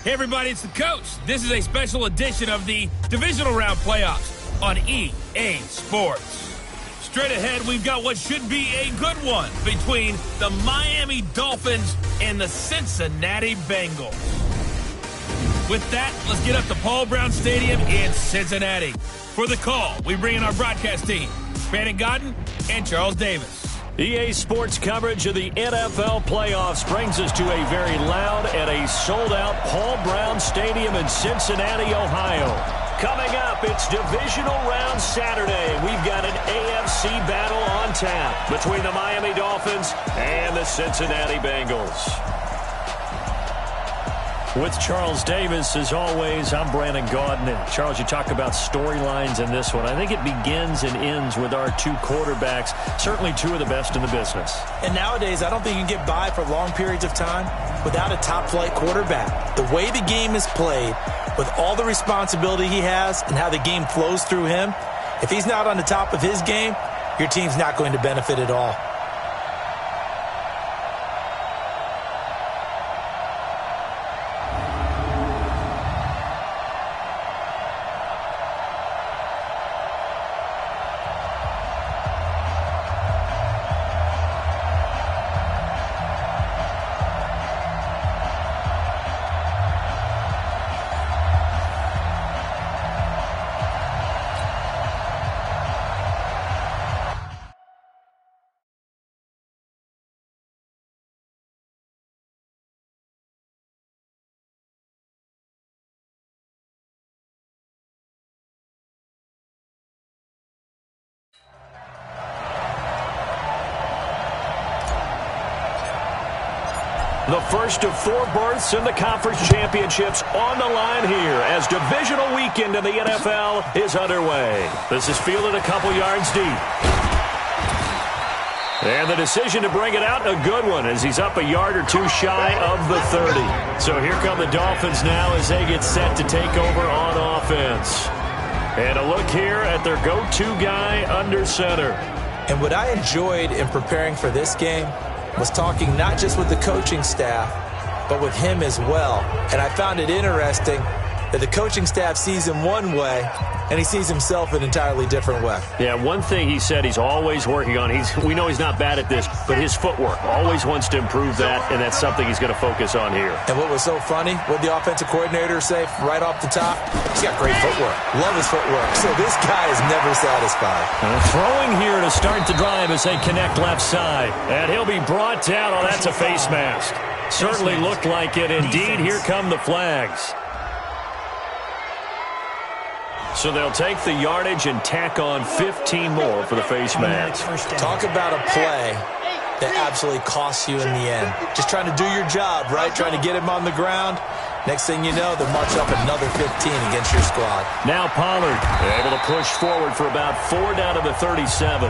Hey everybody, it's the coach. This is a special edition of the Divisional Round Playoffs on EA Sports. Straight ahead, we've got what should be a good one between the Miami Dolphins and the Cincinnati Bengals. With that, let's get up to Paul Brown Stadium in Cincinnati. For the call, we bring in our broadcast team, Brandon Godden and Charles Davis. EA Sports coverage of the NFL playoffs brings us to a very loud and a sold-out Paul Brown Stadium in Cincinnati, Ohio. Coming up, it's Divisional Round Saturday. We've got an AFC battle on tap between the Miami Dolphins and the Cincinnati Bengals. With Charles Davis, as always, I'm Brandon Godden. And Charles, you talk about storylines in this one. I think it begins and ends with our two quarterbacks, certainly two of the best in the business. And nowadays, I don't think you can get by for long periods of time without a top-flight quarterback. The way the game is played, with all the responsibility he has and how the game flows through him, if he's not on the top of his game, your team's not going to benefit at all. The first of four berths in the conference championships on the line here as divisional weekend in the NFL is underway. This is fielded a couple yards deep. And the decision to bring it out, a good one, as he's up a yard or two shy of the 30. So here come the Dolphins now as they get set to take over on offense. And a look here at their go-to guy under center. And what I enjoyed in preparing for this game was talking not just with the coaching staff, but with him as well. And I found it interesting that the coaching staff sees him one way, and he sees himself an entirely different way. Yeah, one thing he said he's always working on, we know he's not bad at this, but his footwork, always wants to improve that, and that's something he's going to focus on here. And what was so funny, what the offensive coordinator say right off the top? He's got great footwork. Love his footwork. So this guy is never satisfied. Throwing here to start the drive as they connect left side. And he'll be brought down. Oh, that's a face mask. Certainly looked like it. Indeed, here come the flags. So they'll take the yardage and tack on 15 more for the face mask. Talk about a play that absolutely costs you in the end. Just trying to do your job, right? Trying to get him on the ground. Next thing you know, they'll march up another 15 against your squad. Now Pollard able to push forward for about 4 down to the 37.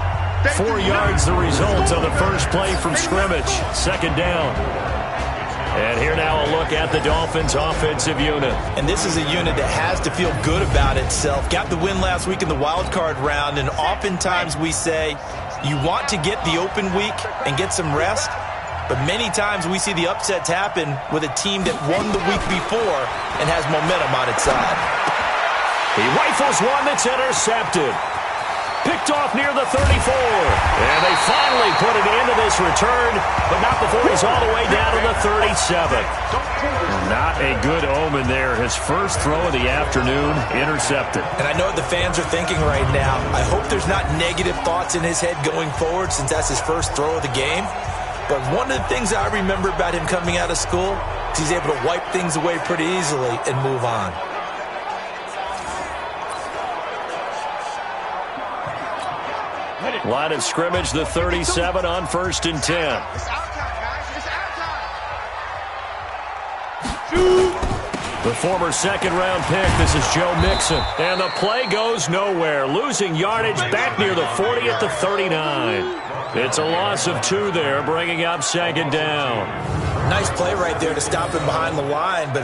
4 yards the result of the first play from scrimmage. Second down. And here now a look at the Dolphins' offensive unit. And this is a unit that has to feel good about itself. Got the win last week in the wild card round, and oftentimes we say you want to get the open week and get some rest, but many times we see the upsets happen with a team that won the week before and has momentum on its side. He rifles one that's intercepted. Picked off near the 34. And they finally put it into this return, but not before he's all the way down to the 37. Not a good omen there. His first throw of the afternoon intercepted. And I know what the fans are thinking right now. I hope there's not negative thoughts in his head going forward since that's his first throw of the game. But one of the things I remember about him coming out of school is he's able to wipe things away pretty easily and move on. Line of scrimmage, the 37 on 1st and 10. The former second-round pick, this is Joe Mixon. And the play goes nowhere, losing yardage back near the 40 at the 39. It's a loss of 2 there, bringing up second down. Nice play right there to stop him behind the line, but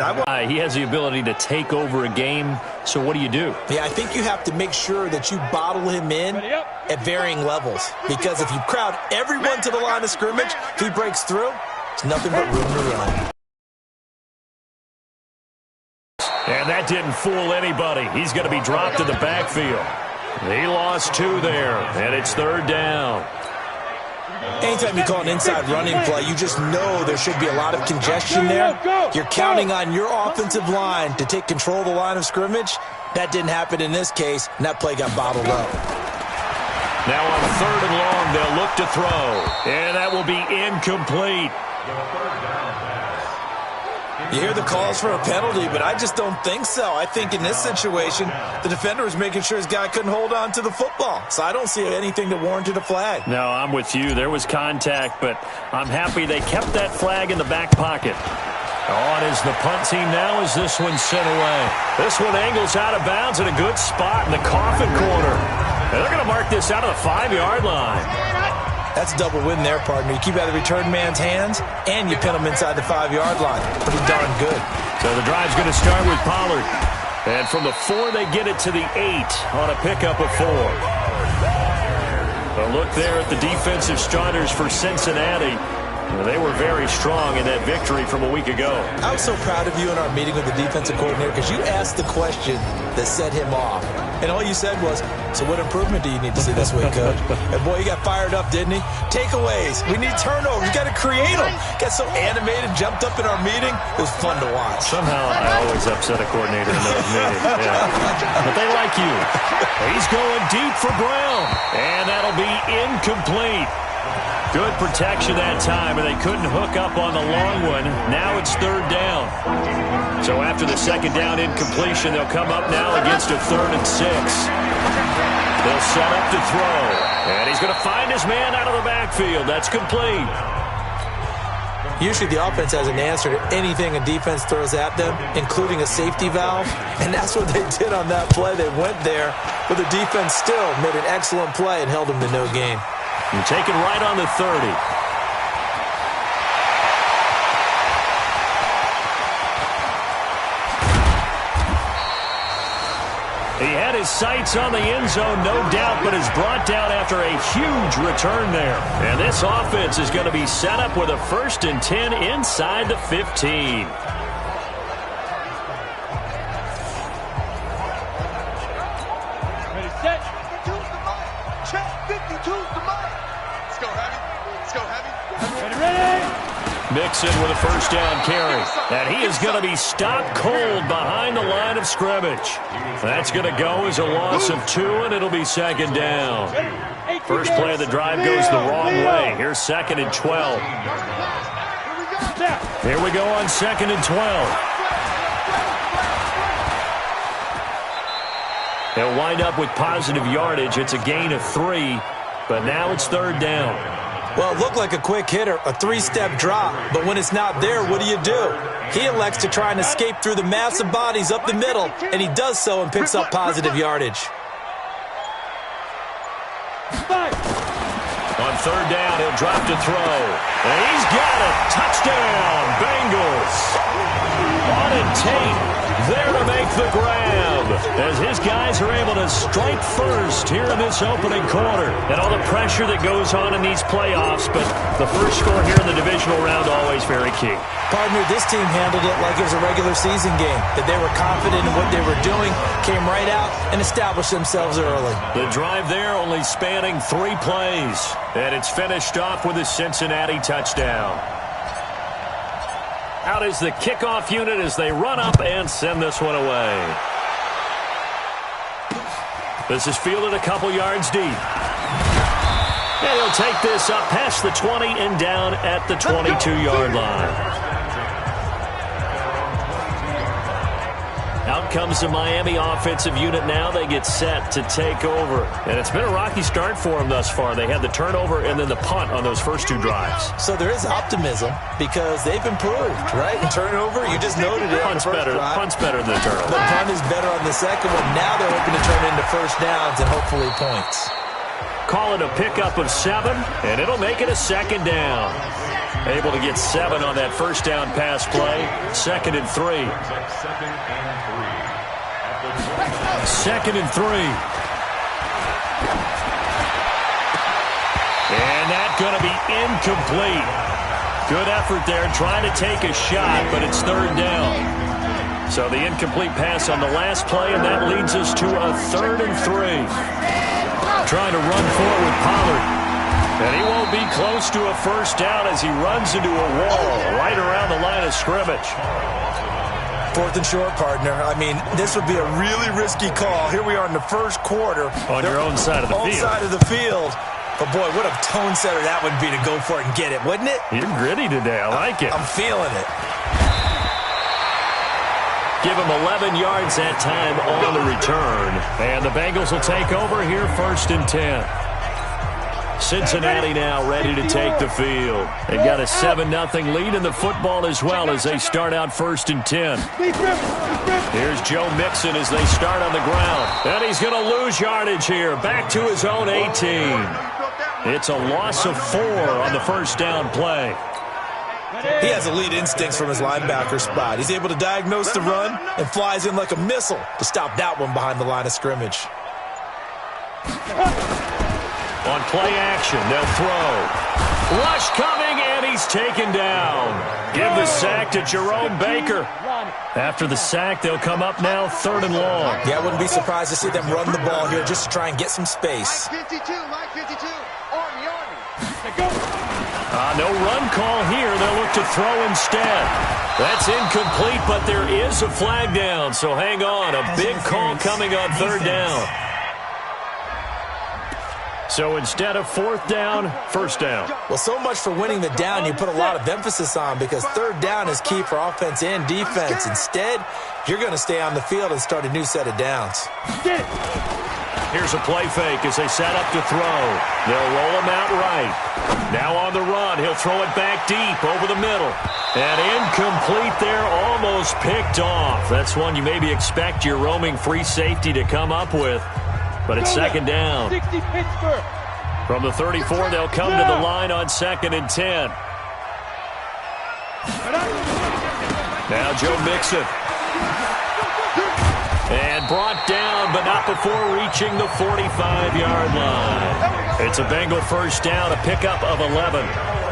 he has the ability to take over a game, so what do you do? Yeah, I think you have to make sure that you bottle him in at varying levels, because if you crowd everyone to the line of scrimmage, if he breaks through, it's nothing but room to run. And that didn't fool anybody. He's going to be dropped in the backfield. He lost 2 there, and it's 3rd down. Anytime you call an inside running play, you just know there should be a lot of congestion there. You're counting on your offensive line to take control of the line of scrimmage. That didn't happen in this case, and that play got bottled up. Now on 3rd and long, they'll look to throw, and that will be incomplete. You hear the calls for a penalty, but I just don't think so. I think in this situation, the defender was making sure his guy couldn't hold on to the football. So I don't see anything that warranted a flag. No, I'm with you. There was contact, but I'm happy they kept that flag in the back pocket. On is the punt team now as this one's sent away. This one angles out of bounds in a good spot in the coffin corner. And they're going to mark this out of the 5-yard line. That's a double win there, partner. You keep out of the return man's hands, and you pin him inside the 5-yard line. Pretty darn good. So the drive's going to start with Pollard. And from the 4, they get it to the 8 on a pickup of 4. A look there at the defensive starters for Cincinnati. They were very strong in that victory from a week ago. I was so proud of you in our meeting with the defensive coordinator because you asked the question that set him off. And all you said was, so what improvement do you need to see this week, Coach? And boy, he got fired up, didn't he? Takeaways. We need turnovers. We got to create them. Got so animated, jumped up in our meeting. It was fun to watch. Somehow I always upset a coordinator in those meetings. Yeah. But they like you. He's going deep for Brown. And that'll be incomplete. Good protection that time, and they couldn't hook up on the long one. Now it's 3rd down. So after the 2nd down incompletion, they'll come up now against a 3rd and 6. They'll set up to throw. And he's going to find his man out of the backfield. That's complete. Usually the offense has an answer to anything a defense throws at them, including a safety valve. And that's what they did on that play. They went there, but the defense still made an excellent play and held them to no gain. And taken right on the 30. He had his sights on the end zone, no doubt, but is brought down after a huge return there. And this offense is going to be set up with a 1st and 10 inside the 15. Ready, set. 52's the mark. Check. 52's the mark. Let's go heavy. Let's go heavy. Ready. Mixon with a 1st down carry. And he is going to be stopped cold behind the line of scrimmage. That's going to go as a loss of 2, and it'll be 2nd down. First play of the drive goes the wrong way. Here's 2nd and 12. Here we go on 2nd and 12. They'll wind up with positive yardage. It's a gain of 3, but now it's 3rd down. Well, it looked like a quick hitter, a 3-step drop, but when it's not there, what do? He elects to try and escape through the massive bodies up the middle, and he does so and picks up positive yardage. On 3rd down, he'll drop to throw. And he's got it. Touchdown, Bengals. Auden Tate there to make the grab as his guys are able to strike first here in this opening quarter. And all the pressure that goes on in these playoffs, but the first score here in the divisional round always very key. Partner, this team handled it like it was a regular season game, that they were confident in what they were doing, came right out and established themselves early. The drive there only spanning 3 plays, and it's finished off with a Cincinnati touchdown. Out is the kickoff unit as they run up and send this one away. This is fielded a couple yards deep. And he'll take this up past the 20 and down at the 22-yard line. Out comes the Miami offensive unit now. They get set to take over. And it's been a rocky start for them thus far. They had the turnover and then the punt on those first 2 drives. So there is optimism because they've improved, right? And turnover, you just noted it. Punt's better than the turnover. The punt is better on the second one. Now they're hoping to turn into first downs and hopefully points. Call it a pickup of 7, and it'll make it a 2nd down. Able to get 7 on that first down pass play. 2nd and 3. 2nd and 3. And that's going to be incomplete. Good effort there trying to take a shot, but it's 3rd down. So the incomplete pass on the last play, and that leads us to a 3rd and 3. Trying to run forward with Pollard. And he won't be close to a first down as he runs into a wall right around the line of scrimmage. 4th and short, partner. I mean, this would be a really risky call. Here we are in the first quarter. On your own side of the field. Own side of the field. But, boy, what a tone setter that would be to go for it and get it, wouldn't it? You're gritty today. I like it. I'm feeling it. Give him 11 yards that time on the return. And the Bengals will take over here 1st and 10. Cincinnati now ready to take the field. They've got a 7-0 lead in the football as well as they start out 1st and 10. Here's Joe Mixon as they start on the ground. And he's going to lose yardage here. Back to his own 18. It's a loss of 4 on the first down play. He has elite instincts from his linebacker spot. He's able to diagnose the run and flies in like a missile to stop that one behind the line of scrimmage. On play action, they'll throw. Rush coming, and he's taken down. Give the sack to Jerome Baker. After the sack, they'll come up now 3rd and long. Yeah, I wouldn't be surprised to see them run the ball here just to try and get some space. Mike 52, Army. No run call here. They'll look to throw instead. That's incomplete, but there is a flag down, so hang on. A big call coming on 3rd down. So instead of 4th down, 1st down. Well, so much for winning the down you put a lot of emphasis on because 3rd down is key for offense and defense. Instead, you're going to stay on the field and start a new set of downs. Here's a play fake as they set up to throw. They'll roll him out right. Now on the run, he'll throw it back deep over the middle. And incomplete there, almost picked off. That's one you maybe expect your roaming free safety to come up with. But it's 2nd down. 60 Pittsburgh. From the 34, they'll come to the line on 2nd and 10. Now Joe Mixon. And brought down, but not before reaching the 45-yard line. It's a Bengal first down, a pickup of 11.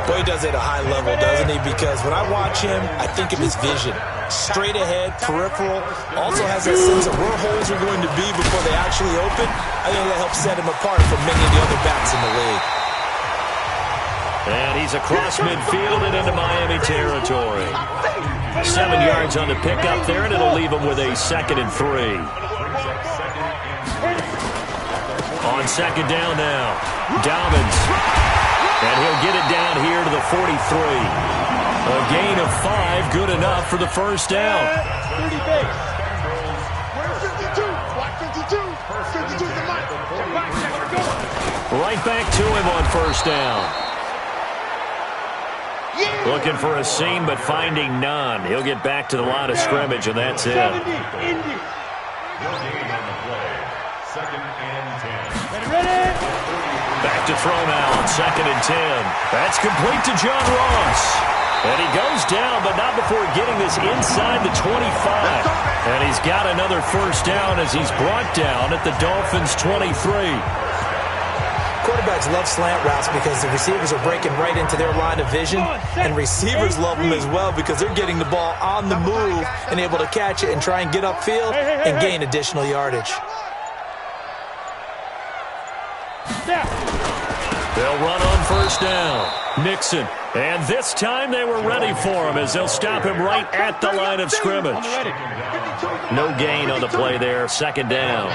Boy, he does it at a high level, doesn't he? Because when I watch him, I think of his vision. Straight ahead, peripheral. Also has that sense of where holes are going to be before they actually open. I think that helps set him apart from many of the other backs in the league. And he's across midfield and into Miami territory. 7 yards on the pickup there, and it'll leave him with a 2nd and 3. On 2nd down now, Dobbins. And he'll get it down here to the 43. A gain of 5, good enough for the first down. 30 base. Where's 52? Black 52. 52 the mic. Right back to him on first down. Looking for a seam, but finding none. He'll get back to the line of scrimmage, and that's it. 70, Indy. Ready? Back to throw now on 2nd and 10. That's complete to John Ross. And he goes down, but not before getting this inside the 25. And he's got another first down as he's brought down at the Dolphins' 23. Quarterbacks love slant routes because the receivers are breaking right into their line of vision, and receivers love them as well because they're getting the ball on the move and able to catch it and try and get upfield and gain additional yardage. They'll run on first down. Mixon. And this time they were ready for him as they'll stop him right at the line of scrimmage. No gain on the play there. 2nd down.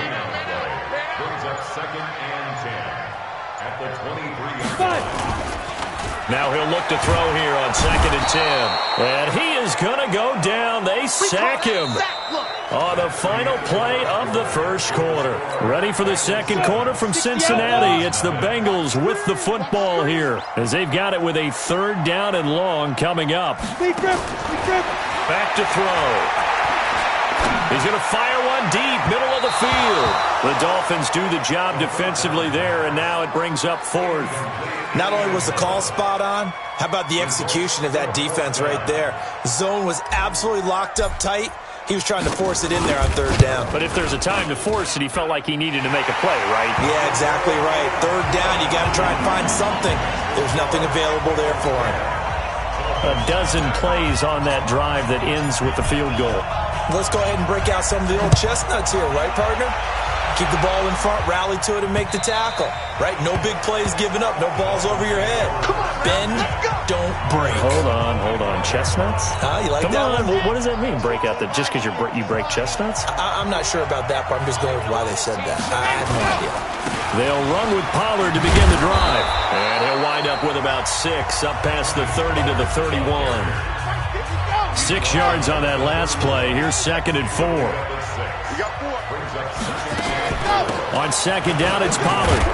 Now he'll look to throw here on 2nd and 10. And he is going to go down. They sack him on the final play of the first quarter. Ready for the second quarter from Cincinnati. It's the Bengals with the football here as they've got it with a 3rd down and long coming up. Back to throw. He's going to fire one deep, middle of the field. The Dolphins do the job defensively there, and now it brings up 4th. Not only was the call spot on, how about the execution of that defense right there? The zone was absolutely locked up tight. He was trying to force it in there on 3rd down. But if there's a time to force it, he felt like he needed to make a play, right? Yeah, exactly right. 3rd down, you got to try and find something. There's nothing available there for him. A dozen plays on that drive that ends with the field goal. Let's go ahead and break out some of the old chestnuts here, right, partner? Keep the ball in front, rally to it, and make the tackle. Right? No big plays given up. No balls over your head. Bend, don't break. Hold on. Chestnuts? You like Come that on. one? What does that mean, break out? Just because you break chestnuts? I'm not sure about that, but I'm just going with why they said that. I have no idea. They'll run with Pollard to begin the drive. And he'll wind up with about 6, up past the 30 to the 31. 6 yards on that last play. Here's 2nd and 4. On 2nd down, it's Pollard.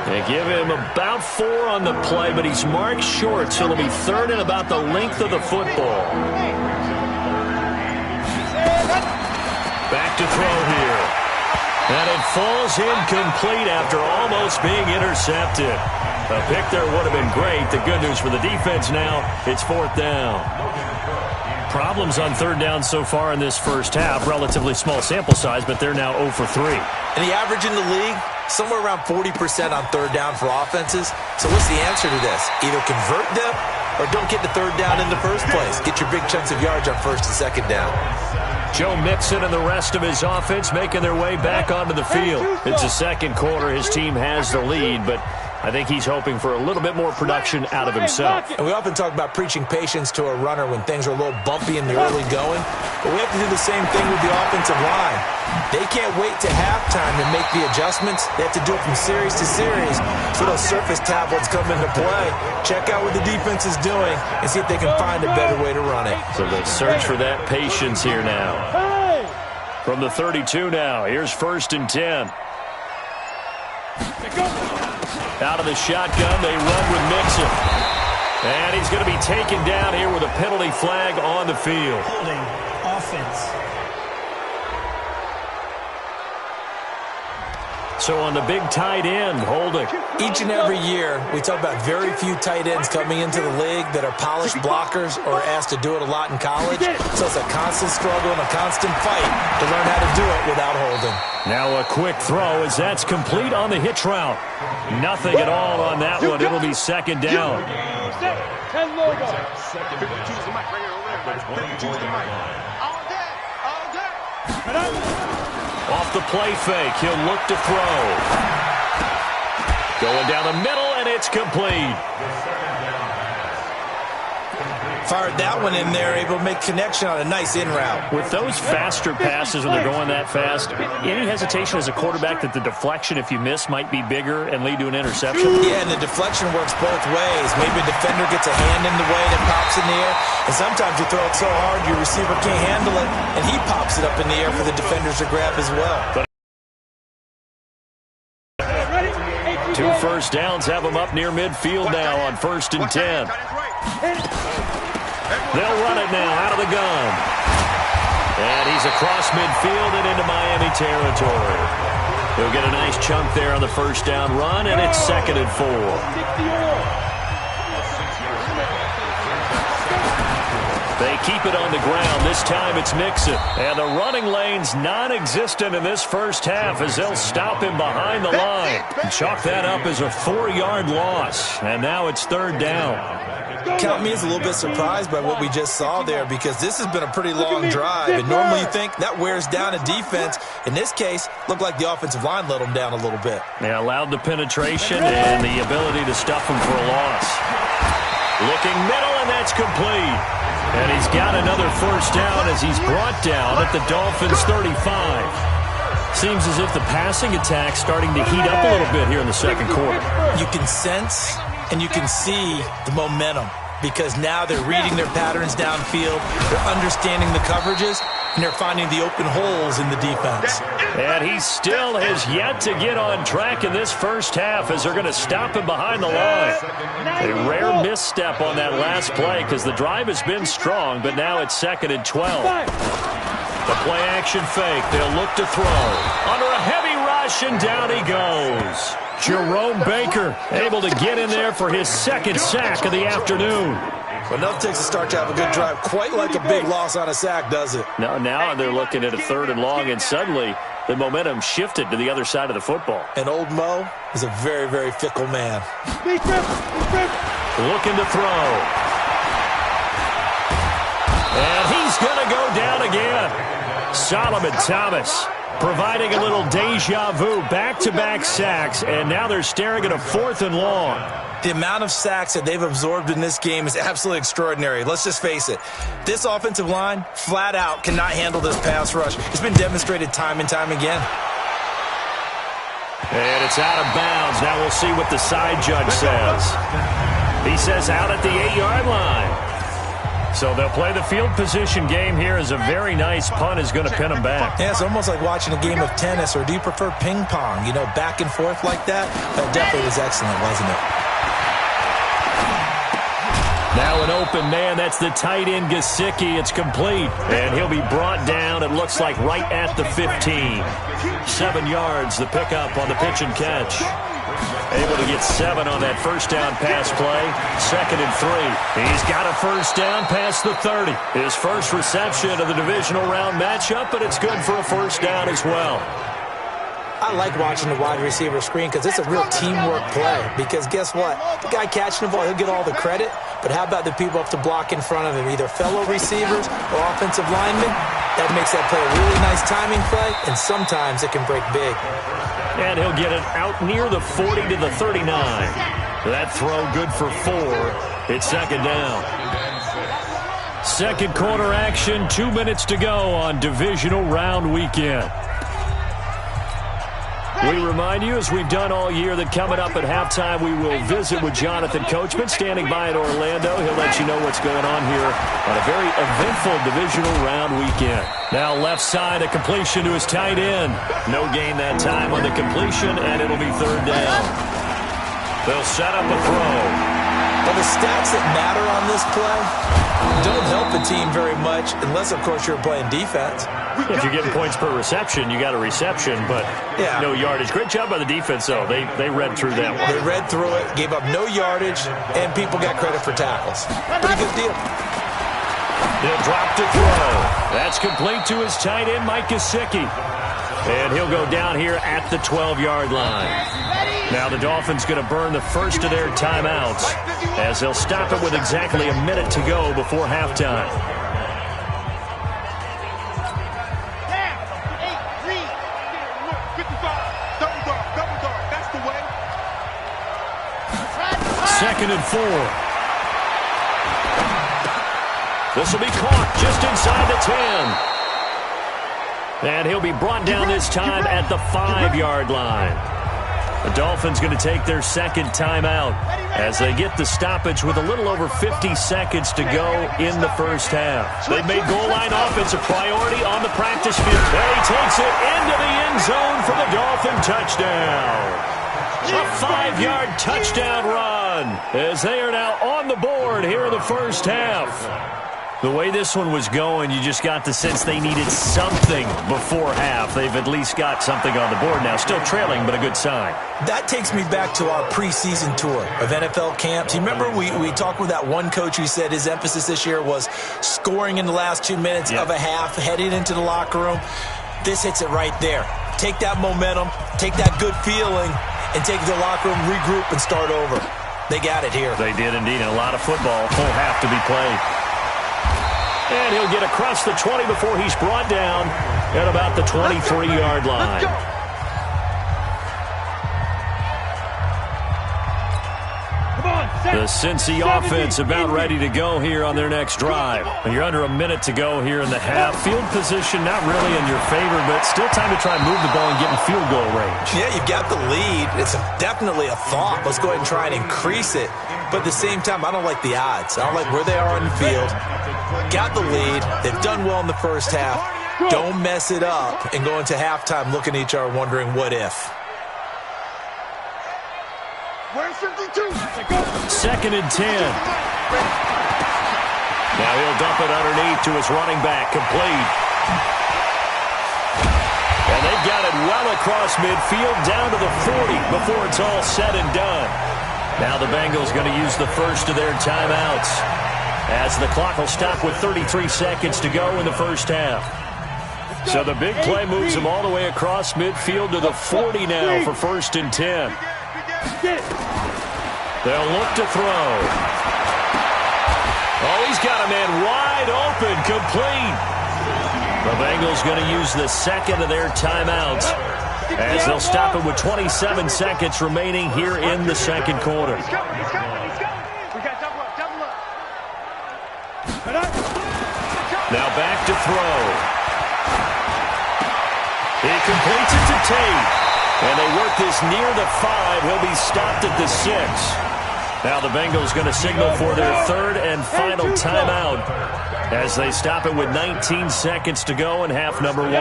They give him about 4 on the play, but he's marked short, so it'll be 3rd and about the length of the football. Back to throw here. And it falls incomplete after almost being intercepted. A pick there would have been great. The good news for the defense now, it's 4th down. Problems on 3rd down so far in this first half. Relatively small sample size, but they're now 0 for 3. And the average in the league, somewhere around 40% on 3rd down for offenses. So what's the answer to this? Either convert them or don't get to 3rd down in the first place. Get your big chunks of yards on 1st and 2nd down. Joe Mixon and the rest of his offense making their way back onto the field. It's the 2nd quarter. His team has the lead, but I think he's hoping for a little bit more production out of himself. And we often talk about preaching patience to a runner when things are a little bumpy in the early going, but we have to do the same thing with the offensive line. They can't wait to halftime to make the adjustments. They have to do it from series to series. So those surface tablets come into play. Check out what the defense is doing and see if they can find a better way to run it. So they search for that patience here now. From the 32 now, here's 1st and 10. Out of the shotgun, they run with Mixon. And he's going to be taken down here with a penalty flag on the field. Holding offense. So on the big tight end, holding. Each and every year, we talk about very few tight ends coming into the league that are polished blockers or asked to do it a lot in college. So it's a constant struggle and a constant fight to learn how to do it without holding. Now a quick throw as that's complete on the hitch route. Nothing at all on that one. It'll be 2nd down. 10 logo. 52's the mic right here over there. 52's the mic. All day. Off the play fake, he'll look to throw. Going down the middle, and it's complete. Fired that one in there, able to make connection on a nice in route. With those faster passes when they're going that fast, any hesitation as a quarterback that the deflection, if you miss, might be bigger and lead to an interception? Yeah, and the deflection works both ways. Maybe a defender gets a hand in the way that pops in the air, and sometimes you throw it so hard your receiver can't handle it, and he pops it up in the air for the defenders to grab as well. But 2 first downs have them up near midfield now on 1st and 10. They'll run it now out of the gun. And he's across midfield and into Miami territory. He'll get a nice chunk there on the 1st down run, and it's 2nd and 4. They keep it on the ground. This time it's Mixon. And the running lane's non-existent in this first half as they'll stop him behind the line. And chalk that up as a 4-yard loss. And now it's 3rd down. Count me as a little bit surprised by what we just saw there because this has been a pretty long drive. And normally you think that wears down a defense. In this case, looked like the offensive line let them down a little bit. They allowed the penetration and the ability to stuff them for a loss. Looking middle, and that's complete. And he's got another 1st down as he's brought down at the Dolphins' 35. Seems as if the passing attack's starting to heat up a little bit here in the 2nd quarter. You can sense and you can see the momentum because now they're reading their patterns downfield, they're understanding the coverages, and they're finding the open holes in the defense. And he still has yet to get on track in this first half as they're going to stop him behind the line. A rare misstep on that last play because the drive has been strong, but now it's 2nd and 12. The play-action fake. They'll look to throw. Under a heavy rush, and down he goes. Jerome Baker able to get in there for his 2nd sack of the afternoon. Well, enough takes a start to have a good drive. Quite like a big loss on a sack, does it? Now they're looking at a 3rd and long, and suddenly the momentum shifted to the other side of the football. And old Mo is a very, very fickle man. Looking to throw. He's going to go down again. Solomon Thomas providing a little deja vu, back-to-back sacks, and now they're staring at a 4th and long. The amount of sacks that they've absorbed in this game is absolutely extraordinary. Let's just face it. This offensive line, flat out, cannot handle this pass rush. It's been demonstrated time and time again. And it's out of bounds. Now we'll see what the side judge says. He says out at the 8-yard line. So they'll play the field position game here as a very nice punt is going to pin them back. Yeah, it's almost like watching a game of tennis, or do you prefer ping pong? You know, back and forth like that? That definitely was excellent, wasn't it? Now an open man. That's the tight end, Gesicki. It's complete. And he'll be brought down, it looks like, right at the 15. 7 yards, the pickup on the pitch and catch. Able to get 7 on that first down pass play. 2nd and 3. He's got a first down past the 30. His first reception of the divisional round matchup, but it's good for a first down as well. I like watching the wide receiver screen because it's a real teamwork play. Because guess what? The guy catching the ball, he'll get all the credit. But how about the people up to block in front of him, either fellow receivers or offensive linemen? That makes that play a really nice timing play, and sometimes it can break big. And he'll get it out near the 40 to the 39. That throw good for 4. It's 2nd down. Second quarter action, 2 minutes to go on divisional round weekend. We remind you, as we've done all year, that coming up at halftime, we will visit with Jonathan Coachman, standing by in Orlando. He'll let you know what's going on here on a very eventful divisional round weekend. Now left side, a completion to his tight end. No gain that time on the completion, and it'll be 3rd down. They'll set up a throw. Well, the stats that matter on this play don't help the team very much, unless, of course, you're playing defense. If you're getting points per reception, you got a reception, but no yardage. Great job by the defense, though. They read through that one. They read through it, gave up no yardage, and people got credit for tackles. Pretty good deal. He'll drop to throw. That's complete to his tight end, Mike Gesicki. And he'll go down here at the 12-yard line. Now the Dolphins going to burn the first of their timeouts as they'll stop it with exactly a minute to go before halftime. Second and 4. This will be caught just inside the 10. And he'll be brought down this time at the 5-yard line. The Dolphins going to take their second timeout as they get the stoppage with a little over 50 seconds to go in the first half. They've made goal line offense a priority on the practice field. And he takes it into the end zone for the Dolphin touchdown. A 5-yard touchdown run as they are now on the board here in the first half. The way this one was going, you just got the sense they needed something before half. They've at least got something on the board now. Still trailing, but a good sign. That takes me back to our preseason tour of NFL camps. You remember we talked with that one coach who said his emphasis this year was scoring in the last 2 minutes of a half, heading into the locker room. This hits it right there. Take that momentum, take that good feeling, and take it to the locker room, regroup, and start over. They got it here. They did indeed, and a lot of football. Full half to be played. And he'll get across the 20 before he's brought down at about the 23-yard line. The Cincy offense about ready to go here on their next drive. You're under a minute to go here in the half. Field position not really in your favor, but still time to try and move the ball and get in field goal range. Yeah, you've got the lead. It's definitely a thought. Let's go ahead and try and increase it. But at the same time, I don't like the odds. I don't like where they are on the field. Got the lead. They've done well in the first half. Don't mess it up and go into halftime looking at each other wondering what if. Second and 10. Now he'll dump it underneath to his running back, complete. And they've got it well across midfield down to the 40 before it's all said and done. Now the Bengals going to use the first of their timeouts as the clock will stop with 33 seconds to go in the first half. So the big play moves them all the way across midfield to the 40 now for 1st and 10. They'll look to throw. Oh, he's got a man wide open, incomplete. The Bengals going to use the second of their timeouts as they'll stop it with 27 seconds remaining here in the second quarter. He's coming. We got double up. Now back to throw. He completes it to Tate. And they work this near the 5. He'll be stopped at the 6. Now the Bengals going to signal for their third and final timeout as they stop it with 19 seconds to go in half number 1.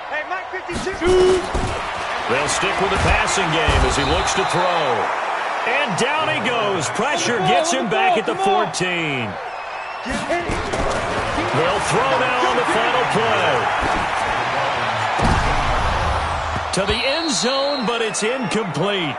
Hey, Mike 52. They'll stick with the passing game as he looks to throw. And down he goes. Pressure gets him back at the 14. They'll throw now on the final play. To the end zone, but it's incomplete.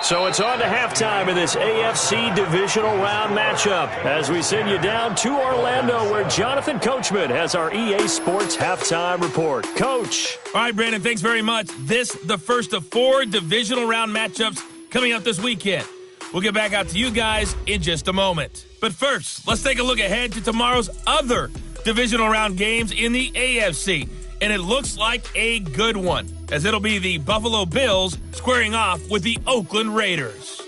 So it's on to halftime in this AFC Divisional Round matchup as we send you down to Orlando where Jonathan Coachman has our EA Sports Halftime Report. Coach. All right, Brandon, thanks very much. This, the first of 4 Divisional Round matchups coming up this weekend. We'll get back out to you guys in just a moment. But first, let's take a look ahead to tomorrow's other Divisional Round games in the AFC. And it looks like a good one, as it'll be the Buffalo Bills squaring off with the Oakland Raiders.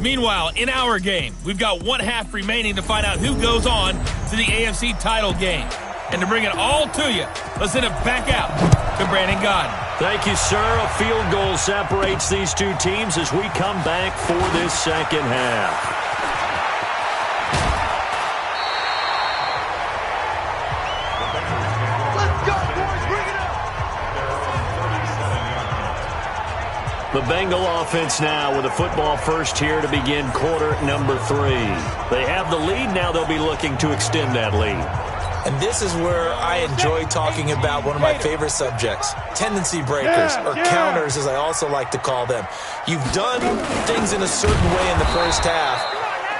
Meanwhile, in our game, we've got 1 half remaining to find out who goes on to the AFC title game. And to bring it all to you, let's send it back out to Brandon Godden. Thank you, sir. A field goal separates these two teams as we come back for this second half. The Bengal offense now with a football first here to begin quarter number 3. They have the lead. Now they'll be looking to extend that lead. And this is where I enjoy talking about one of my favorite subjects, tendency breakers, or counters as I also like to call them. You've done things in a certain way in the first half,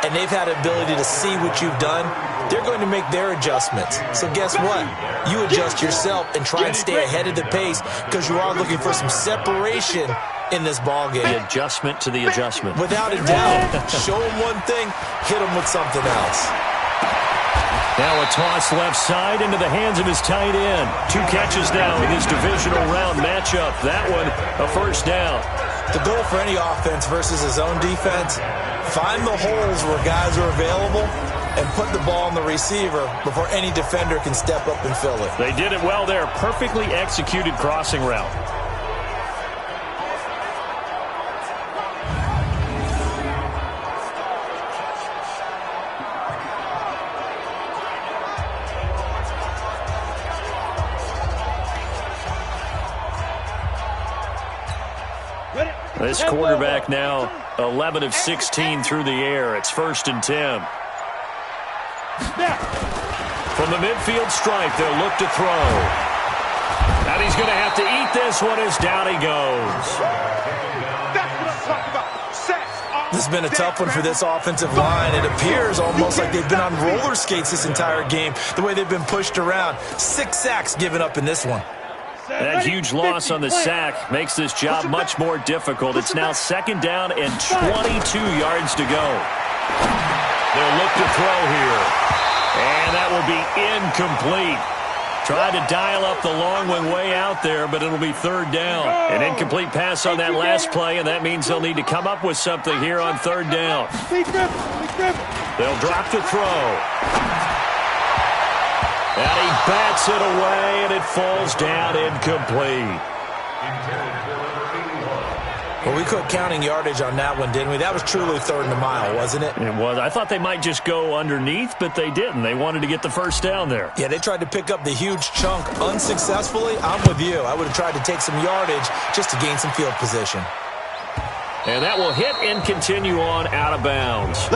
and they've had the ability to see what you've done. They're going to make their adjustments. So guess what? You adjust yourself and try and stay ahead of the pace because you are looking for some separation in this ballgame. The adjustment to the adjustment. Without a doubt. Show them one thing, hit them with something else. Now a toss left side into the hands of his tight end. 2 catches now in this divisional round matchup. That one, a first down. The goal for any offense versus his own defense, find the holes where guys are available and put the ball on the receiver before any defender can step up and fill it. They did it well there. Perfectly executed crossing route. This quarterback now 11 of 16 through the air. It's 1st and 10. From the midfield stripe, they'll look to throw. And he's going to have to eat this one as down he goes. This has been a tough one for this offensive line. It appears almost like they've been on roller skates this entire game, the way they've been pushed around. 6 sacks given up in this one. That huge loss on the sack makes this job much more difficult. It's now 2nd down and 22 yards to go. They'll look to throw here. And that will be incomplete. Tried to dial up the long one way out there, but it'll be 3rd down. An incomplete pass on that last play, and that means they'll need to come up with something here on 3rd down. They'll drop the throw. And he bats it away, and it falls down incomplete. Well, we quit counting yardage on that one, didn't we? That was truly 3rd and a mile, wasn't it? It was. I thought they might just go underneath, but they didn't. They wanted to get the first down there. Yeah, they tried to pick up the huge chunk unsuccessfully. I'm with you. I would have tried to take some yardage just to gain some field position. And that will hit and continue on out of bounds.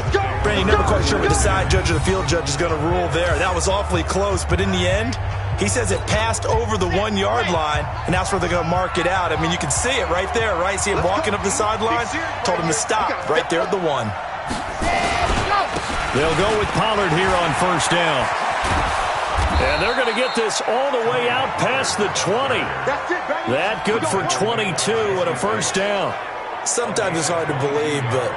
Brandon, never quite sure what the side judge or the field judge is going to rule there. That was awfully close, but in the end, he says it passed over the 1-yard line, and that's where they're going to mark it out. I mean, you can see it right there, right? See him walking up the sideline? Told him to stop right there at the 1. They'll go with Pollard here on 1st down. And they're going to get this all the way out past the 20. That good for 22 and a 1st down. Sometimes it's hard to believe, but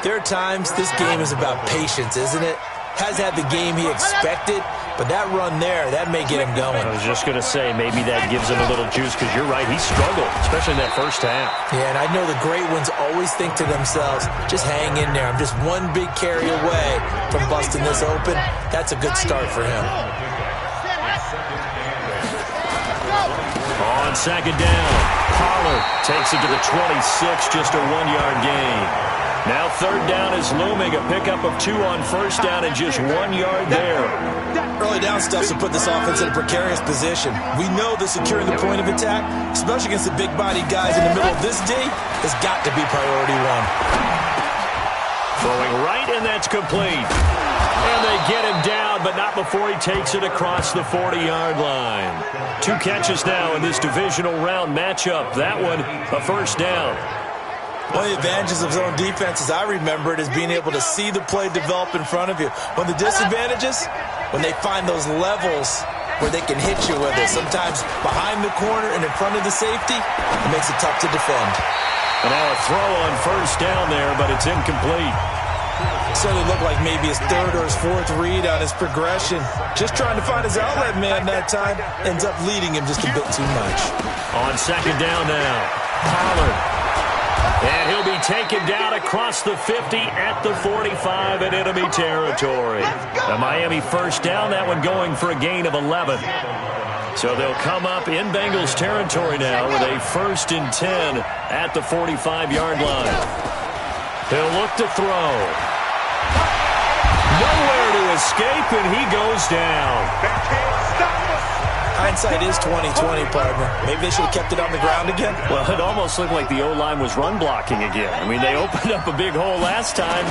there are times this game is about patience, isn't it? Has had the game he expected, but that run there, that may get him going. I was just going to say, maybe that gives him a little juice, because you're right, he struggled, especially in that first half. Yeah, and I know the great ones always think to themselves, just hang in there. I'm just one big carry away from busting this open. That's a good start for him. On second down, Pollard takes it to the 26, just a 1-yard gain. Now third down is looming, a pickup of 2 on first down and just 1 yard there. Early down stuff to put this offense in a precarious position. We know that securing the point of attack, especially against the big-bodied guys in the middle of this D, has got to be priority one. Throwing right, and that's complete. And they get him down, but not before he takes it across the 40-yard line. 2 catches now in this divisional round matchup. That one, a first down. One of the advantages of zone defense, as I remember it, is being able to see the play develop in front of you. One of the disadvantages, when they find those levels where they can hit you with it, sometimes behind the corner and in front of the safety, it makes it tough to defend. And now a throw on first down there, but it's incomplete. It certainly looked like maybe his third or his fourth read on his progression. Just trying to find his outlet man that time, ends up leading him just a bit too much. On second down now, Pollard. And he'll be taken down across the 50 at the 45 in enemy territory. The Miami first down, that one going for a gain of 11. So they'll come up in Bengals territory now with a 1st and 10 at the 45-yard line. He'll look to throw. Nowhere to escape, and he goes down. Hindsight is 20/20, partner. Maybe they should have kept it on the ground again. Well, it almost looked like the O-line was run blocking again. I mean, they opened up a big hole last time.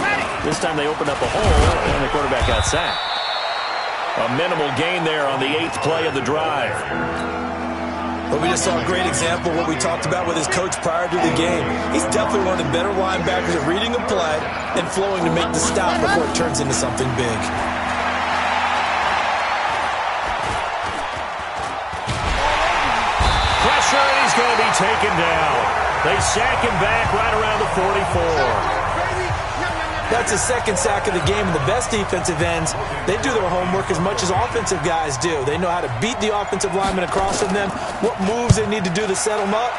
This time they opened up a hole, and the quarterback got sacked. A minimal gain there on the 8th play of the drive. But we just saw a great example of what we talked about with his coach prior to the game. He's definitely one of the better linebackers at reading a play and flowing to make the stop before it turns into something big. And he's going to be taken down. They sack him back right around the 44. That's the second sack of the game, and the best defensive ends, they do their homework as much as offensive guys do. They know how to beat the offensive lineman across from them, what moves they need to do to set them up.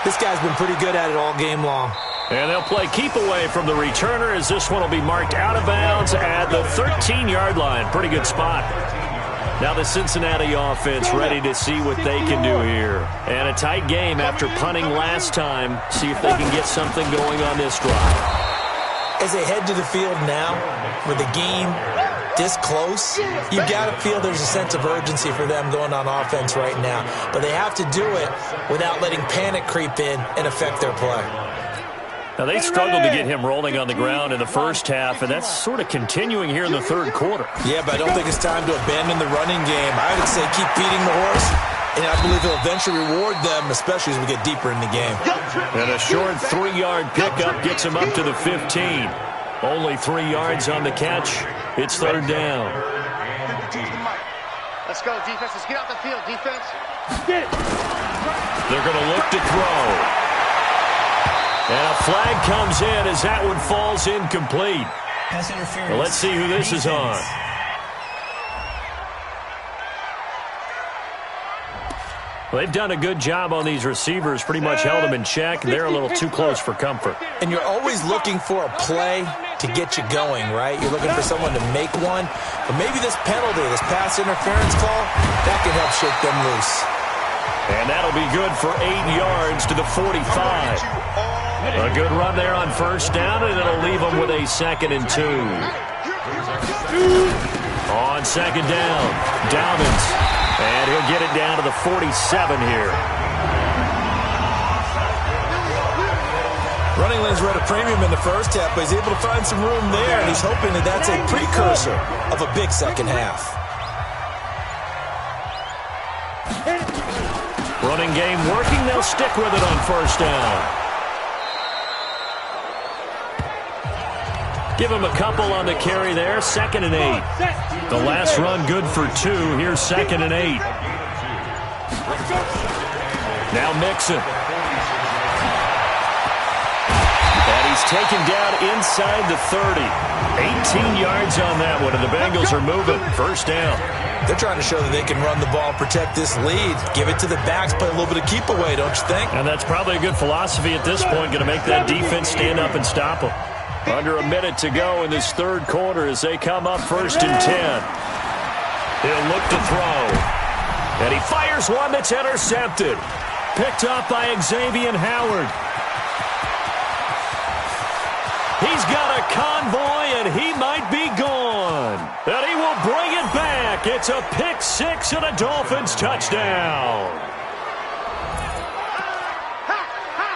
This guy's been pretty good at it all game long. And they'll play keep away from the returner as this one will be marked out of bounds at the 13-yard line. Pretty good spot. Now the Cincinnati offense ready to see what they can do here. And a tight game after punting last time. See if they can get something going on this drive. As they head to the field now, with the game this close, you've got to feel there's a sense of urgency for them going on offense right now. But they have to do it without letting panic creep in and affect their play. Now, they struggled to get him rolling on the ground in the first half, and that's sort of continuing here in the third quarter. Yeah, but I don't think it's time to abandon the running game. I would say keep feeding the horse, and I believe he'll eventually reward them, especially as we get deeper in the game. And a short 3-yard pickup gets him up to the 15. Only 3 yards on the catch. It's third down. Let's go, defense. Let's get out the field, defense. They're going to look to throw. And a flag comes in as that one falls incomplete. Well, let's see who this is on. Well, they've done a good job on these receivers, pretty much held them in check. They're a little too close for comfort. And you're always looking for a play to get you going, right? You're looking for someone to make one. But maybe this penalty, this pass interference call, that can help shake them loose. And that'll be good for 8 yards to the 45. A good run there on first down, and it'll leave them with a 2nd and 2. On second down, Dolphins. And he'll get it down to the 47 here. Running lanes were at a premium in the first half, but he's able to find some room there, and he's hoping that that's a precursor of a big second half. Running game working. They'll stick with it on first down. Give him a couple on the carry there. 2nd and 8. The last run good for 2. Here's 2nd and 8. Now Mixon. taken down inside the 30. 18 yards on that one, and the Bengals are moving. First down. They're trying to show that they can run the ball and protect this lead. Give it to the backs, play a little bit of keep away, don't you think? And that's probably a good philosophy at this point, going to make that defense stand up and stop them. Under a minute to go in this third quarter as they come up 1st and 10. He'll look to throw. And he fires one that's intercepted. Picked up by Xavier Howard. He's got a convoy, and he might be gone. And he will bring it back. It's a pick six and a Dolphins touchdown.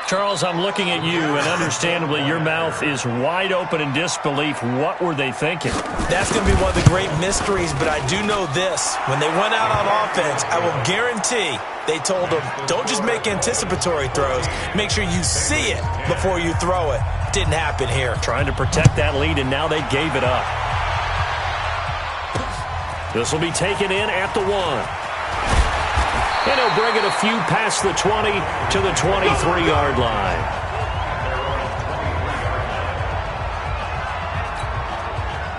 Charles, I'm looking at you, and understandably your mouth is wide open in disbelief. What were they thinking? That's going to be one of the great mysteries, but I do know this. When they went out on offense, I will guarantee they told them, don't just make anticipatory throws. Make sure you see it before you throw it. Didn't happen here. Trying to protect that lead, and now they gave it up. This will be taken in at the 1. And he'll bring it a few past the 20 to the 23-yard line.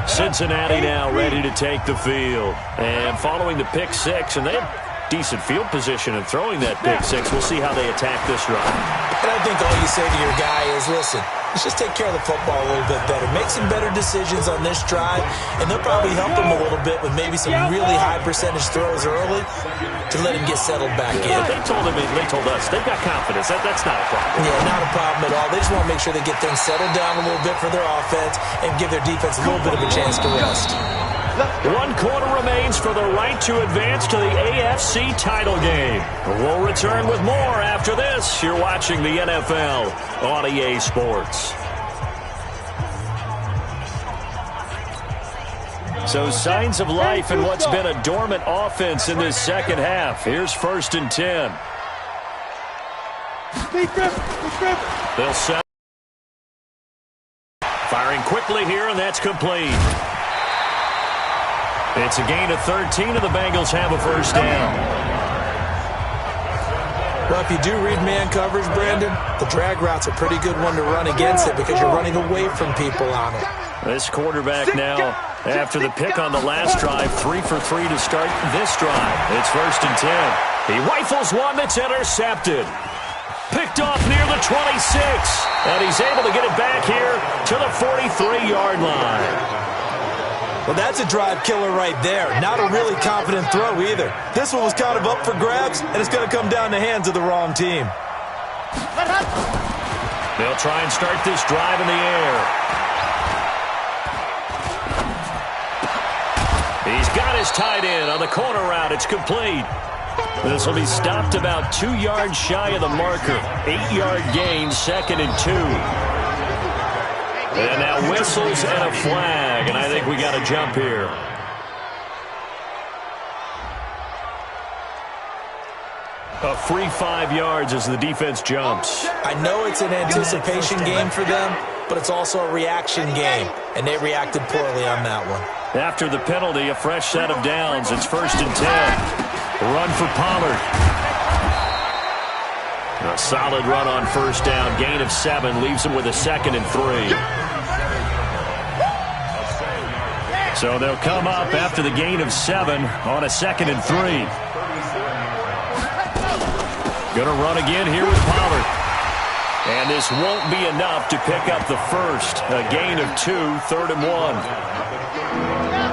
Cincinnati now ready to take the field. And following the pick six, and they have decent field position in throwing that pick six. We'll see how they attack this drive. And I think all you say to your guy is, listen, let's just take care of the football a little bit better. Make some better decisions on this drive, and they'll probably help him a little bit with maybe some really high percentage throws early to let him get settled back in. They told us, they've got confidence. That's not a problem. Yeah, not a problem at all. They just want to make sure they get things settled down a little bit for their offense and give their defense a little bit of a chance to rest. 1 quarter remains for the right to advance to the AFC title game. We'll return with more after this. You're watching the NFL on EA Sports. So signs of life in what's been a dormant offense in this second half. Here's 1st and 10. They'll set. Firing quickly here, and that's complete. It's a gain of 13, and the Bengals have a first down. Well, if you do read man coverage, Brandon, the drag route's a pretty good one to run against it because you're running away from people on it. This quarterback now, after the pick on the last drive, 3 for 3 to start this drive. It's 1st and 10. He rifles one that's intercepted. Picked off near the 26, and he's able to get it back here to the 43-yard line. Well, that's a drive killer right there. Not a really confident throw either. This one was kind of up for grabs, and it's going to come down the hands of the wrong team. They'll try and start this drive in the air. He's got his tight end on the corner route. It's complete. This will be stopped about 2 yards shy of the marker. 8-yard gain, 2nd and 2. And now whistles and a flag, and I think we got a jump here. A free 5 yards as the defense jumps. I know it's an anticipation game for them, but it's also a reaction game, and they reacted poorly on that one. After the penalty, a fresh set of downs. It's 1st and 10. Run for Pollard. A solid run on first down. Gain of 7 leaves him with a 2nd and 3. So they'll come up after the gain of 7 on a 2nd and 3. Going to run again here with Pollard. And this won't be enough to pick up the first. A gain of 2, 3rd and 1.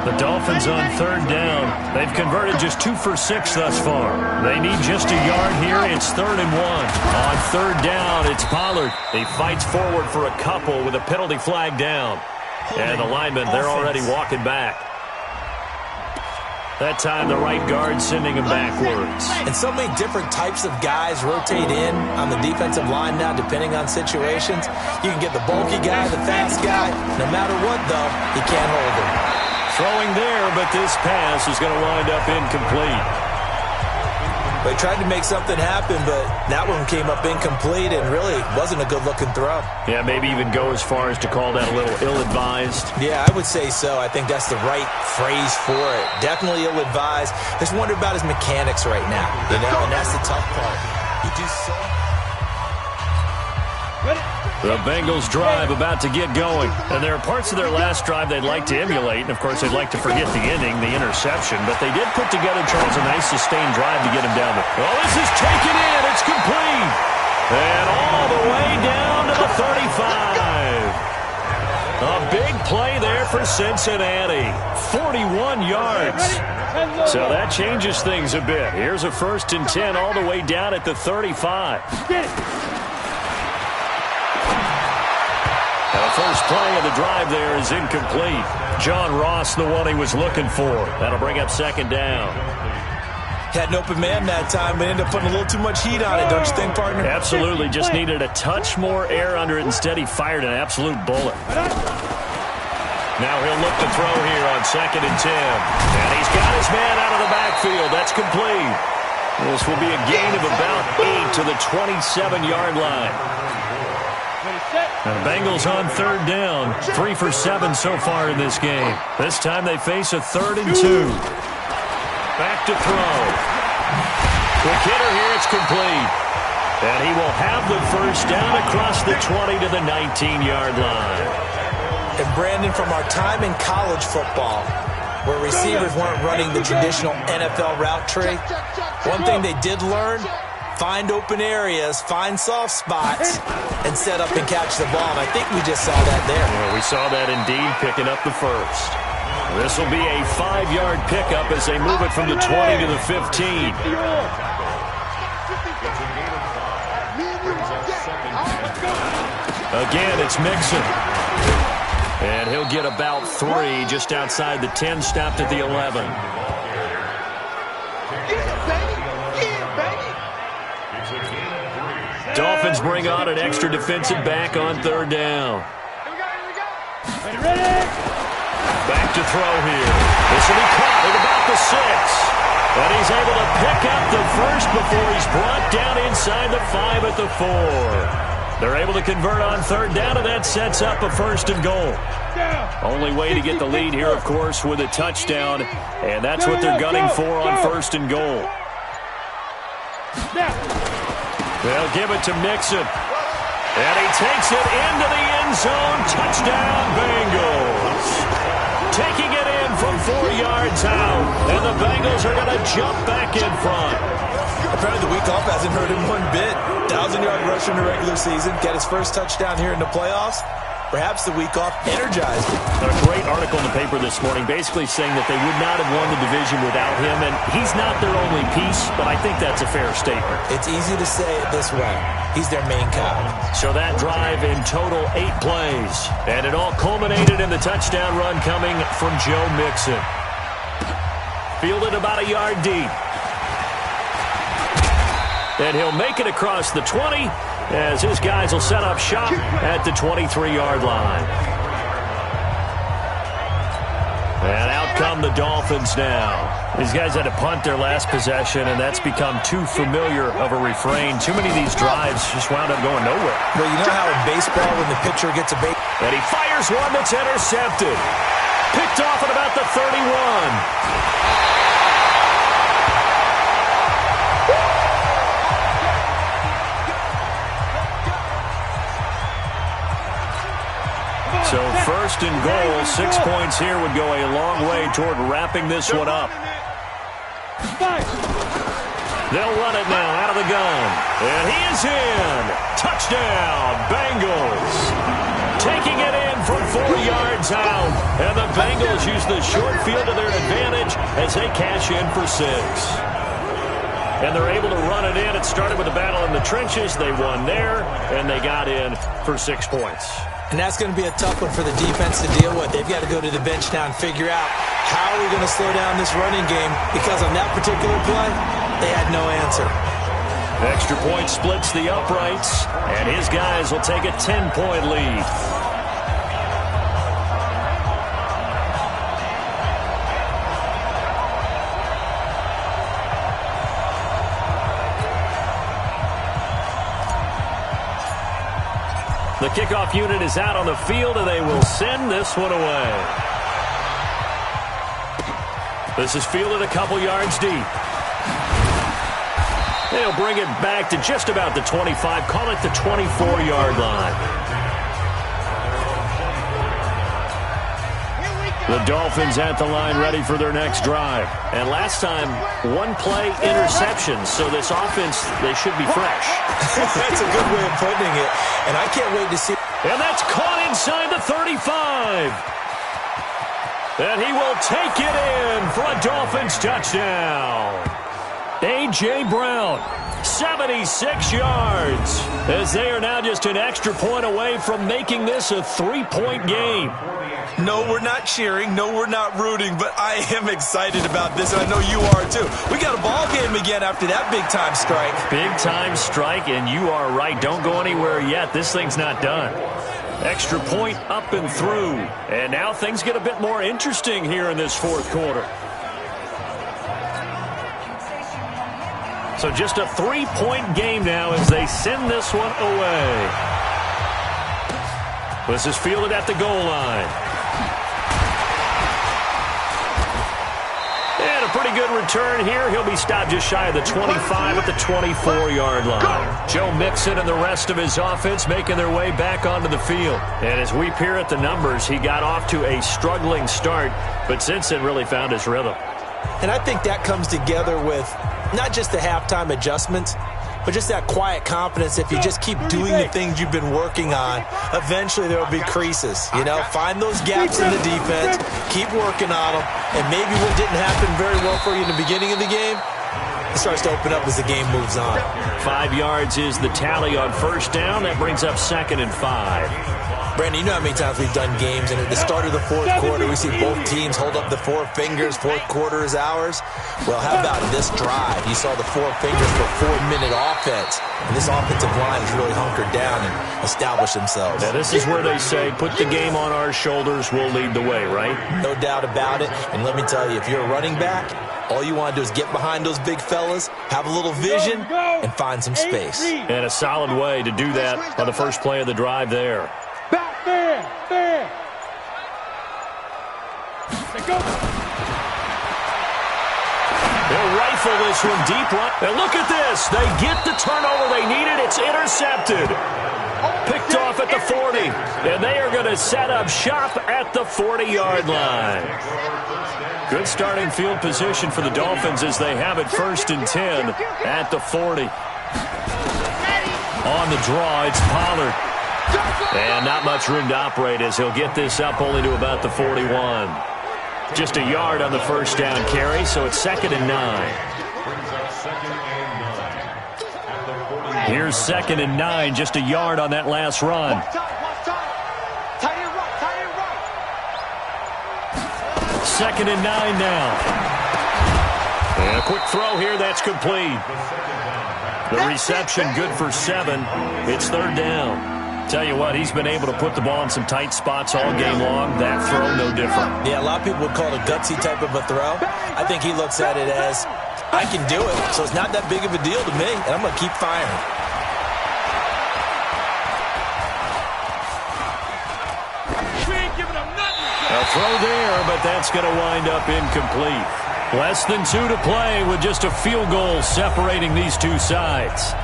The Dolphins on 3rd down. They've converted just 2 for 6 thus far. They need just a yard here. It's 3rd and 1. On 3rd down, it's Pollard. He fights forward for a couple with a penalty flag down. And the linemen, they're already walking back. That time, the right guard sending him backwards. And so many different types of guys rotate in on the defensive line now, depending on situations. You can get the bulky guy, the fast guy. No matter what, though, he can't hold him. Throwing there, but this pass is going to wind up incomplete. They tried to make something happen, but that one came up incomplete and really wasn't a good-looking throw. Yeah, maybe even go as far as to call that a little ill-advised. Yeah, I would say so. I think that's the right phrase for it. Definitely ill-advised. Just wonder about his mechanics right now, you know, and that's the tough part. You do so... Ready? The Bengals drive about to get going. And there are parts of their last drive they'd like to emulate. And, of course, they'd like to forget the ending, the interception. But they did put together, Charles, a nice sustained drive to get him down there. Oh, this is taken in. It's complete. And all the way down to the 35. A big play there for Cincinnati. 41 yards. So that changes things a bit. Here's a 1st and 10 all the way down at the 35. The first play of the drive there is incomplete. John Ross, the one he was looking for. That'll bring up 2nd down. Had an open man that time, but ended up putting a little too much heat on it, don't you think, partner? Absolutely. Just needed a touch more air under it. Instead, he fired an absolute bullet. Now he'll look to throw here on 2nd and 10. And he's got his man out of the backfield. That's complete. This will be a gain of about 8 to the 27-yard line. Now the Bengals on 3rd down. 3 for 7 so far in this game. This time they face a 3rd and 2. Back to throw. Quick hitter here. It's complete. And he will have the 1st down across the 20 to the 19-yard line. And Brandon, from our time in college football, where receivers weren't running the traditional NFL route tree, one thing they did learn, find open areas, find soft spots, and set up and catch the ball. And I think we just saw that there. Yeah, we saw that indeed, picking up the 1st. This will be a 5-yard pickup as they move it from the 20 to the 15. Again, it's Mixon. And he'll get about 3 just outside the 10, stopped at the 11. Dolphins bring on an extra defensive back on 3rd down. Back to throw here. This will be caught at about the 6. And he's able to pick up the 1st before he's brought down inside the 5 at the 4. They're able to convert on 3rd down, and that sets up a 1st and goal. Only way to get the lead here, of course, with a touchdown, and that's what they're gunning for on 1st and goal. They'll give it to Mixon. And he takes it into the end zone. Touchdown, Bengals. Taking it in from 4 yards out. And the Bengals are going to jump back in front. Apparently the week off hasn't hurt him one bit. 1,000-yard rusher in the regular season. Get his 1st touchdown here in the playoffs. Perhaps the week off energized him. A great article in the paper this morning basically saying that they would not have won the division without him, and he's not their only piece, but I think that's a fair statement. It's easy to say it this way. He's their main guy. So that drive in total 8 plays, and it all culminated in the touchdown run coming from Joe Mixon. Fielded about a yard deep. And he'll make it across the 20 as his guys will set up shop at the 23-yard line. And out come the Dolphins now. These guys had to punt their last possession, and that's become too familiar of a refrain. Too many of these drives just wound up going nowhere. Well, you know how in baseball when the pitcher gets a base... And he fires one that's intercepted. Picked off at about the 31. So 1st and goal, 6 points here would go a long way toward wrapping this one up. They'll run it now out of the gun. And he is in. Touchdown, Bengals. Taking it in from 4 yards out. And the Bengals use the short field to their advantage as they cash in for 6. And they're able to run it in. It started with a battle in the trenches. They won there, and they got in for 6 points. And that's going to be a tough one for the defense to deal with. They've got to go to the bench now and figure out how are we going to slow down this running game, because on that particular play, they had no answer. Extra point splits the uprights, and his guys will take a 10-point lead. The kickoff unit is out on the field, and they will send this one away. This is fielded a couple yards deep. They'll bring it back to just about the 25. Call it the 24-yard line. The Dolphins at the line ready for their next drive. And last time, one-play interception. So this offense, they should be fresh. That's a good way of putting it. And I can't wait to see. And that's caught inside the 35. And he will take it in for a Dolphins touchdown. A.J. Brown, 76 yards, as they are now just an extra point away from making this a 3-point game. No, we're not cheering. No, we're not rooting. But I am excited about this, and I know you are too. We got a ball game again after that big-time strike. Big-time strike, and you are right. Don't go anywhere yet. This thing's not done. Extra point up and through. And now things get a bit more interesting here in this fourth quarter. So just a 3-point game now as they send this one away. This is fielded at the goal line. And a pretty good return here. He'll be stopped just shy of the 25 at the 24-yard line. Joe Mixon and the rest of his offense making their way back onto the field. And as we peer at the numbers, he got off to a struggling start, but since then really found his rhythm. And I think that comes together with not just the halftime adjustments, but just that quiet confidence. If you just keep doing the things you've been working on, eventually there will be creases. You know, find those gaps in the defense, keep working on them, and maybe what didn't happen very well for you in the beginning of the game, it starts to open up as the game moves on. 5 yards is the tally on first down. That brings up 2nd and 5. Brandon, you know how many times we've done games, and at the start of the fourth quarter, we see both teams hold up the 4 fingers, fourth quarter is ours. Well, how about this drive? You saw the 4 fingers for 4-minute offense, and this offensive line has really hunkered down and established themselves. Now, this is where they say, put the game on our shoulders, we'll lead the way, right? No doubt about it, and let me tell you, if you're a running back, all you want to do is get behind those big fellas, have a little vision, and find some space. And a solid way to do that on the first play of the drive there. Back there. Go. They'll rifle this one deep right. And look at this. They get the turnover they needed. It's intercepted. Picked off at the 40. And they are going to set up shop at the 40-yard line. Good starting field position for the Dolphins as they have it 1st and 10 at the 40. On the draw, it's Pollard. And not much room to operate as he'll get this up only to about the 41. Just a yard on the first down carry, so it's 2nd and 9. Here's 2nd and 9, just a yard on that last run. Second and 9 now. And a quick throw here, that's complete. The reception good for 7. It's 3rd down. Tell you what, he's been able to put the ball in some tight spots all game long. That throw, no different. Yeah, a lot of people would call it a gutsy type of a throw. I think he looks at it as, I can do it, so it's not that big of a deal to me, and I'm going to keep firing. A throw there, but that's going to wind up incomplete. Less than 2 to play with just a field goal separating these two sides.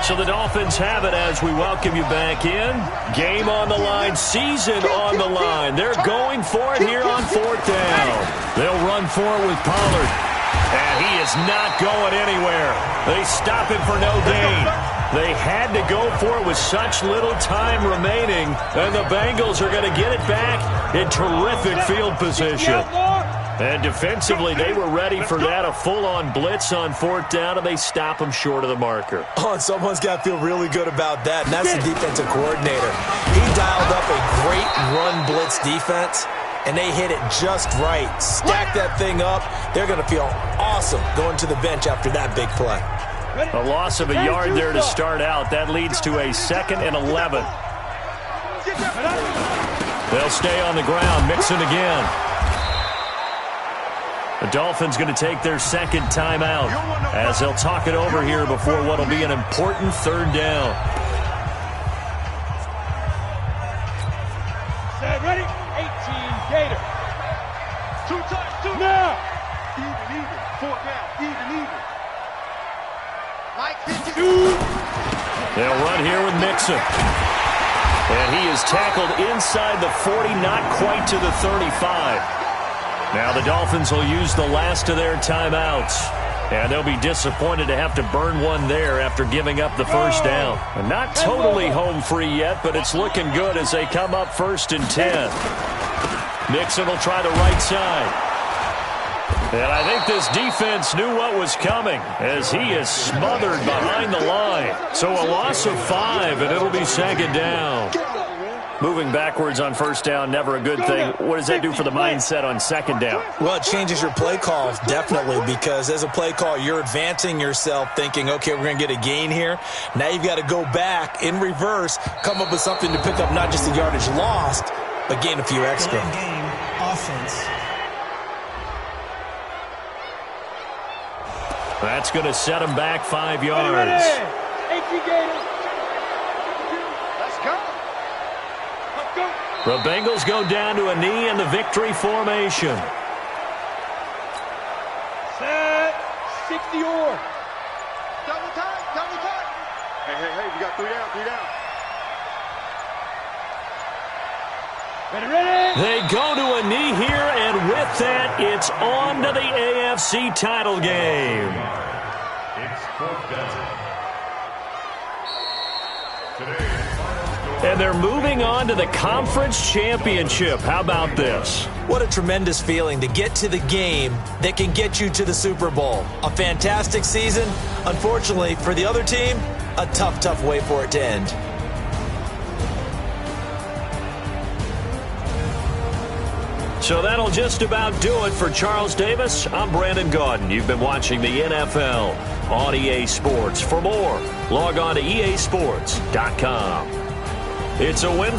So the Dolphins have it as we welcome you back in. Game on the line, season on the line. They're going for it here on 4th down. They'll run for it with Pollard. And he is not going anywhere. They stop him for no gain. They had to go for it with such little time remaining. And the Bengals are going to get it back in terrific field position. And defensively, they were ready for that, a full-on blitz on 4th down, and they stop him short of the marker. Oh, and someone's got to feel really good about that, and that's the defensive coordinator. He dialed up a great run blitz defense, and they hit it just right. Stack that thing up. They're going to feel awesome going to the bench after that big play. A loss of a yard there to start out. That leads to a 2nd and 11. They'll stay on the ground. Mixon again. The Dolphins going to take their 2nd timeout as they'll talk it over here before what will be an important 3rd down. Set, ready? 18 Gator. 2 times, 2 now. Even, 4 down, even. They'll run here with Mixon. And he is tackled inside the 40, not quite to the 35. Now the Dolphins will use the last of their timeouts. And they'll be disappointed to have to burn one there after giving up the first down. And not totally home free yet, but it's looking good as they come up 1st and 10. Mixon will try the right side. And I think this defense knew what was coming as he is smothered behind the line. So a loss of 5, and it'll be 2nd down. Moving backwards on 1st down, never a good thing. What does that do for the mindset on 2nd down? Well, it changes your play call, definitely, because as a play call, you're advancing yourself thinking, okay, we're going to get a gain here. Now you've got to go back in reverse, come up with something to pick up not just the yardage lost, but gain a few extra. Game offense. That's going to set him back 5 yards. The Bengals go down to a knee in the victory formation. Set. 60 or. Double time. Hey, we got 3 down. Ready. They go to a knee here, and with that, it's on to the AFC title game. It's 4th down. And they're moving on to the conference championship. How about this? What a tremendous feeling to get to the game that can get you to the Super Bowl. A fantastic season. Unfortunately, for the other team, a tough way for it to end. So that'll just about do it for Charles Davis. I'm Brandon Gaudin. You've been watching the NFL on EA Sports. For more, log on to easports.com. It's a win